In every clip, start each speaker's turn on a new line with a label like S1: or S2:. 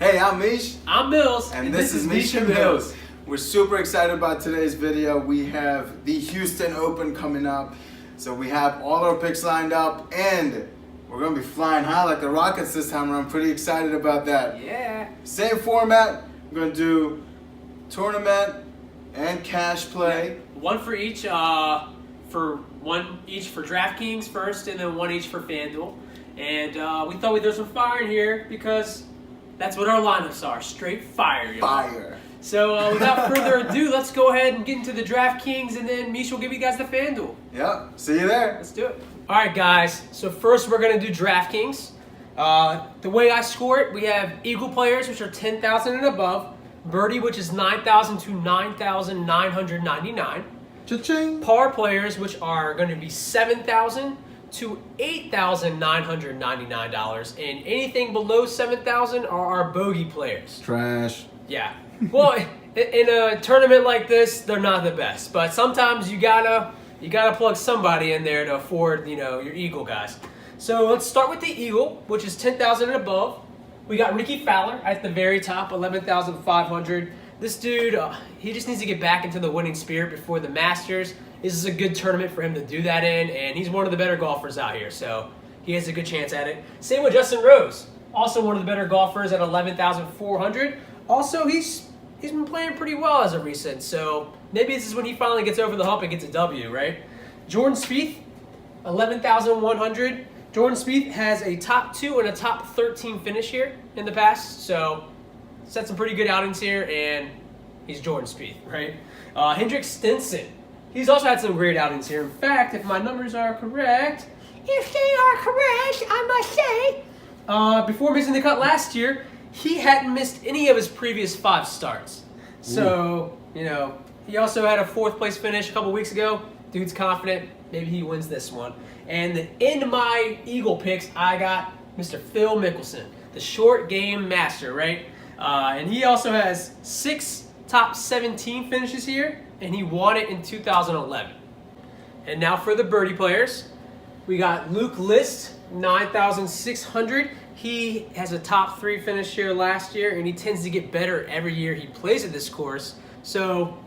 S1: Hey, I'm Mish.
S2: I'm Mills.
S1: And this is mish&mills. We're super excited about today's video. We have the Houston Open coming up. So we have all our picks lined up and we're going to be flying high like the Rockets this time around. I'm pretty excited about that.
S2: Yeah.
S1: Same format. We're going to do tournament and cash play.
S2: One for each, one each for DraftKings first, and then one each for Fanduel. And we thought we'd throw some fire in here because that's what our lineups are. Straight fire. Y'all.
S1: Fire.
S2: So without further ado, let's go ahead and get into the DraftKings, and then Mish will give you guys the Fanduel.
S1: Yep. See you there.
S2: Let's do it. All right, guys. So first we're going to do DraftKings. The way I score it, we have Eagle players, which are 10,000 and above. Birdie, which is 9,000 to 9,999.
S1: Cha-ching.
S2: Par players, which are going to be 7,000 to $8,999, and anything below 7,000 are our bogey players.
S1: Trash.
S2: Yeah. Well, in a tournament like this, they're not the best, but sometimes you gotta plug somebody in there to afford, your Eagle guys. So let's start with the Eagle, which is 10,000 and above. We got Ricky Fowler at the very top, 11,500. This dude, he just needs to get back into the winning spirit before the Masters. This is a good tournament for him to do that in, and he's one of the better golfers out here, so he has a good chance at it. Same with Justin Rose, also one of the better golfers at 11,400. Also, he's been playing pretty well as of recent, so maybe this is when he finally gets over the hump and gets a W, right? Jordan Spieth, 11,100. Jordan Spieth has a top 2 and a top 13 finish here in the past, so set some pretty good outings here, and he's Jordan Spieth, right? Hendrick Stenson, he's also had some great outings here. In fact, if my numbers are correct, I must say, before missing the cut last year, he hadn't missed any of his previous 5 starts. So, he also had a 4th place finish a couple weeks ago. Dude's confident. Maybe he wins this one. And in my Eagle picks, I got Mr. Phil Mickelson, the short game master, right? And he also has 6 top 17 finishes here, and he won it in 2011. And now for the birdie players, we got Luke List, 9,600. He has a top 3 finish here last year, and he tends to get better every year he plays at this course. So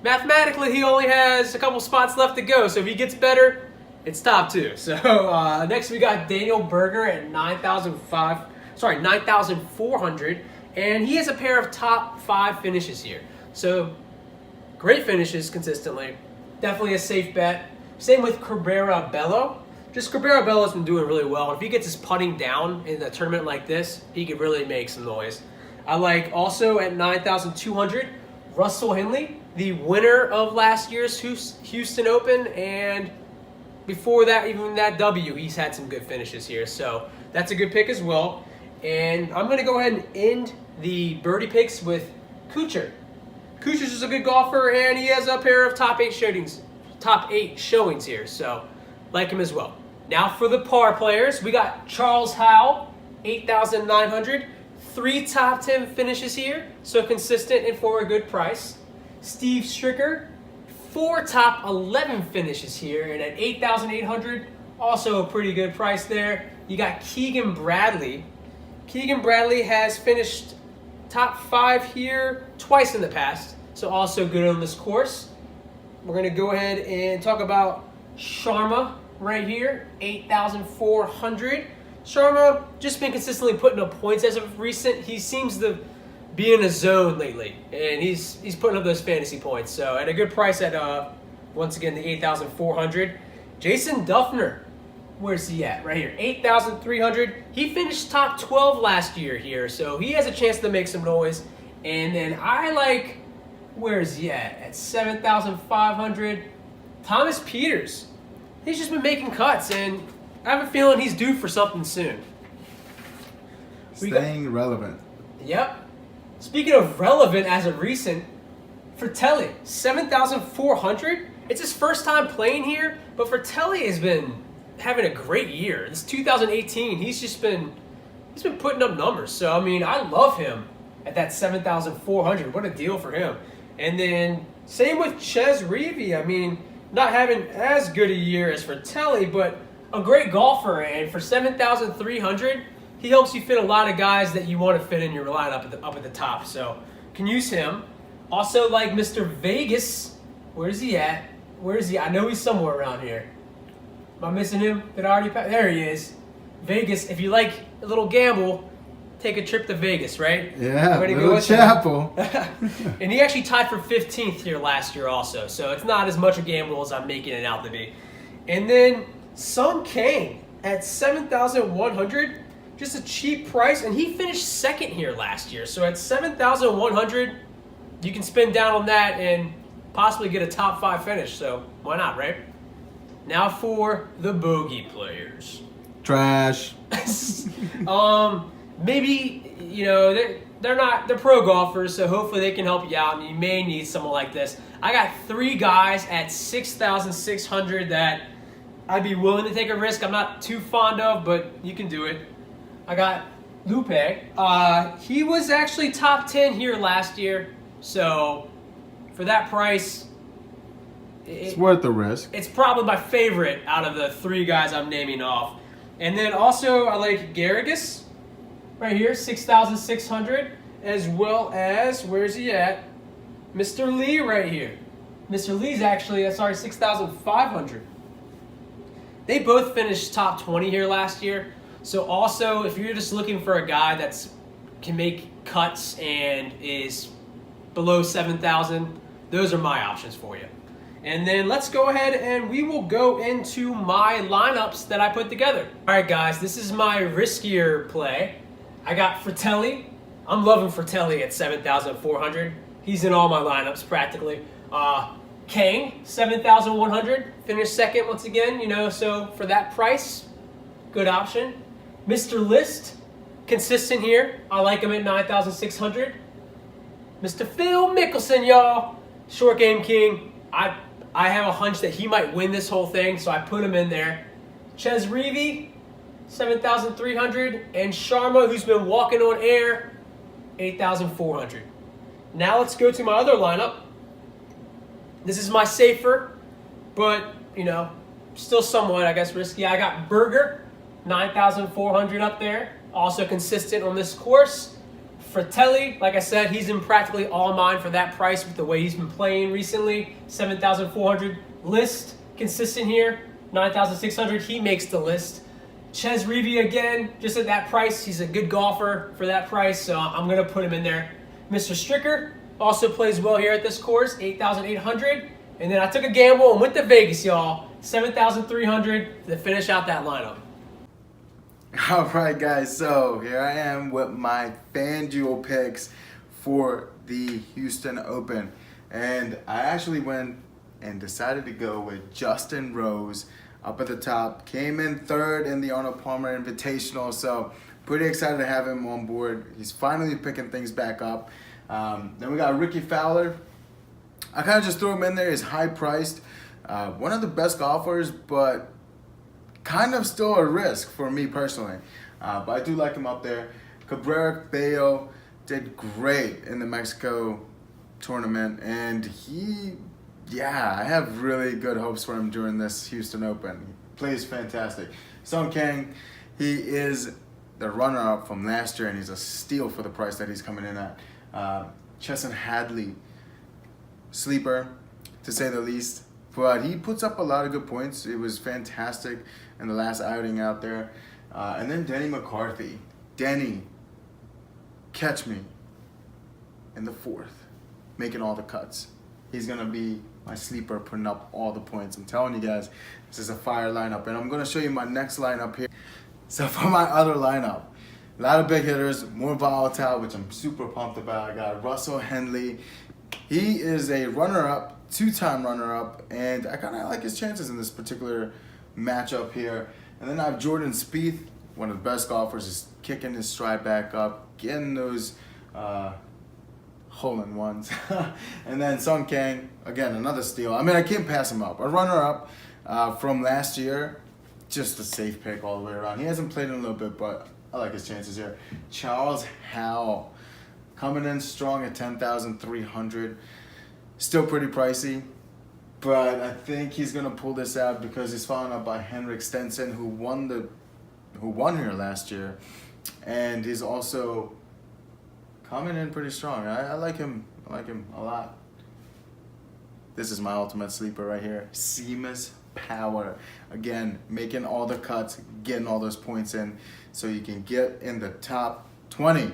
S2: mathematically, he only has a couple spots left to go. So if he gets better, it's top 2. So next we got Daniel Berger at 9,400, and he has a pair of top 5 finishes here. So great finishes consistently. Definitely a safe bet. Same with Cabrera Bello. Cabrera Bello's been doing really well. If he gets his putting down in a tournament like this, he could really make some noise. I like also at 9,200, Russell Henley, the winner of last year's Houston Open, and before that, even that W, he's had some good finishes here. So that's a good pick as well. And I'm going to go ahead and end the birdie picks with Kuchar. Kuchar's is a good golfer, and he has a pair of top 8 showings here. So like him as well. Now for the par players, we got Charles Howell, 8,900. 3 top 10 finishes here, so consistent and for a good price. Steve Stricker, 4 top 11 finishes here, and at 8,800, also a pretty good price there. You got Keegan Bradley. Keegan Bradley has finished top 5 here twice in the past, so also good on this course. We're going to go ahead and talk about Sharma right here, 8,400. Sharma just been consistently putting up points as of recent. He seems to be in a zone lately, and he's putting up those fantasy points. So at a good price at once again the 8,400. Jason Duffner, where's he at? Right here, 8,300. He finished top 12 last year here, so he has a chance to make some noise. And then I like, where's he at 7,500. Thomas Peters. He's just been making cuts, and I have a feeling he's due for something soon.
S1: Staying relevant.
S2: Yep. Speaking of relevant as of recent, Fratelli, 7,400. It's his first time playing here, but Fratelli has been having a great year. This 2018, he's been putting up numbers. So, I mean, I love him at that 7,400. What a deal for him. And then same with Ches Reavie. I mean, not having as good a year as Fratelli, but a great golfer. And for 7,300, He helps you fit a lot of guys that you want to fit in your lineup up at the top. So can use him. Also like Mr. Vegas. Where's he at? Where is he? I know he's somewhere around here. Am I missing him? Did I already pass? There he is. Vegas. If you like a little gamble, take a trip to Vegas, right?
S1: Yeah, little chapel.
S2: And he actually tied for 15th here last year also. So it's not as much a gamble as I'm making it out to be. And then Sung Kang at 7,100. Just a cheap price. And he finished second here last year. So at 7,100, you can spend down on that and possibly get a top 5 finish. So why not, right? Now for the bogey players.
S1: Trash.
S2: Maybe, you know, they're pro golfers, so hopefully they can help you out, and you may need someone like this. I got 3 guys at 6,600 that I'd be willing to take a risk. I'm not too fond of, but you can do it. I got Lupe. He was actually top 10 here last year, so for that price,
S1: it's worth the risk.
S2: It's probably my favorite out of the 3 guys I'm naming off. And then also I like Garrigus right here, 6,600, as well as, where's he at? Mr. Lee right here. Mr. Lee's actually, 6,500. They both finished top 20 here last year. So also, if you're just looking for a guy that can make cuts and is below 7,000, those are my options for you. And then let's go ahead and we will go into my lineups that I put together. All right, guys, this is my riskier play. I got Fratelli. I'm loving Fratelli at 7,400. He's in all my lineups practically. Kang, 7,100. Finished second once again, you know, so for that price, good option. Mr. List, consistent here. I like him at 9,600. Mr. Phil Mickelson, y'all. Short game king. I have a hunch that he might win this whole thing, so I put him in there. Ches Reavie, 7,300. And Sharma, who's been walking on air, 8,400. Now let's go to my other lineup. This is my safer, but, you know, still somewhat, I guess, risky. I got Berger, 9,400 up there. Also consistent on this course. Fratelli, like I said, he's in practically all mine for that price with the way he's been playing recently. 7,400. List, consistent here. 9,600. He makes the list. Ches Reavie again, just at that price. He's a good golfer for that price, so I'm going to put him in there. Mr. Stricker also plays well here at this course. 8,800. And then I took a gamble and went to Vegas, y'all. 7,300 to finish out that lineup.
S1: All right, guys, so here I am with my Fanduel picks for the Houston Open. And I actually went and decided to go with Justin Rose up at the top. Came in third in the Arnold Palmer Invitational, so pretty excited to have him on board. He's finally picking things back up. Then we got Ricky Fowler. I kind of just threw him in there. He's high priced. One of the best golfers, but kind of still a risk for me personally. But I do like him up there. Cabrera Bello did great in the Mexico tournament, and I have really good hopes for him during this Houston Open. He plays fantastic. Sung Kang, he is the runner-up from last year, and he's a steal for the price that he's coming in at. Chesson Hadley, sleeper, to say the least. But he puts up a lot of good points. It was fantastic in the last outing out there. And then Denny McCarthy. Denny, catch me in the 4th, making all the cuts. He's going to be my sleeper, putting up all the points. I'm telling you guys, this is a fire lineup. And I'm going to show you my next lineup here. So for my other lineup, a lot of big hitters, more volatile, which I'm super pumped about. I got Russell Henley. He is a runner-up, 2-time runner-up, and I kind of like his chances in this particular matchup here. And then I have Jordan Spieth, one of the best golfers, is kicking his stride back up, getting those hole-in-ones. And then Sung Kang, again, another steal. I mean, I can't pass him up. A runner-up from last year, just a safe pick all the way around. He hasn't played in a little bit, but I like his chances here. Charles Howell, coming in strong at 10,300. Still pretty pricey, but I think he's gonna pull this out because he's followed up by Henrik Stenson, who won here last year. And he's also coming in pretty strong. I like him. I like him a lot. This is my ultimate sleeper right here. Seamus Power. Again, making all the cuts, getting all those points in so you can get in the top 20.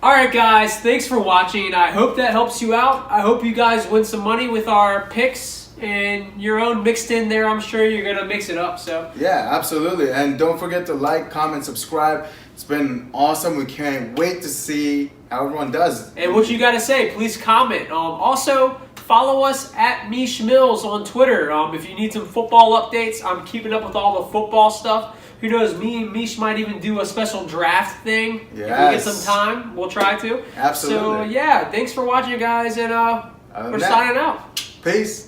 S2: All right, guys, thanks for watching. I hope that helps you out. I hope you guys win some money with our picks and your own mixed in there. I'm sure you're going to mix it up. So
S1: Yeah, absolutely. And don't forget to like, comment, subscribe. It's been awesome. We can't wait to see how everyone does.
S2: And what you got to say, please comment. Also, follow us at mish&mills on Twitter. If you need some football updates, I'm keeping up with all the football stuff. Who knows, me and Mish might even do a special draft thing.
S1: Yes.
S2: If we get some time, we'll try to.
S1: Absolutely.
S2: So, yeah, thanks for watching, guys, and we're signing out.
S1: Peace.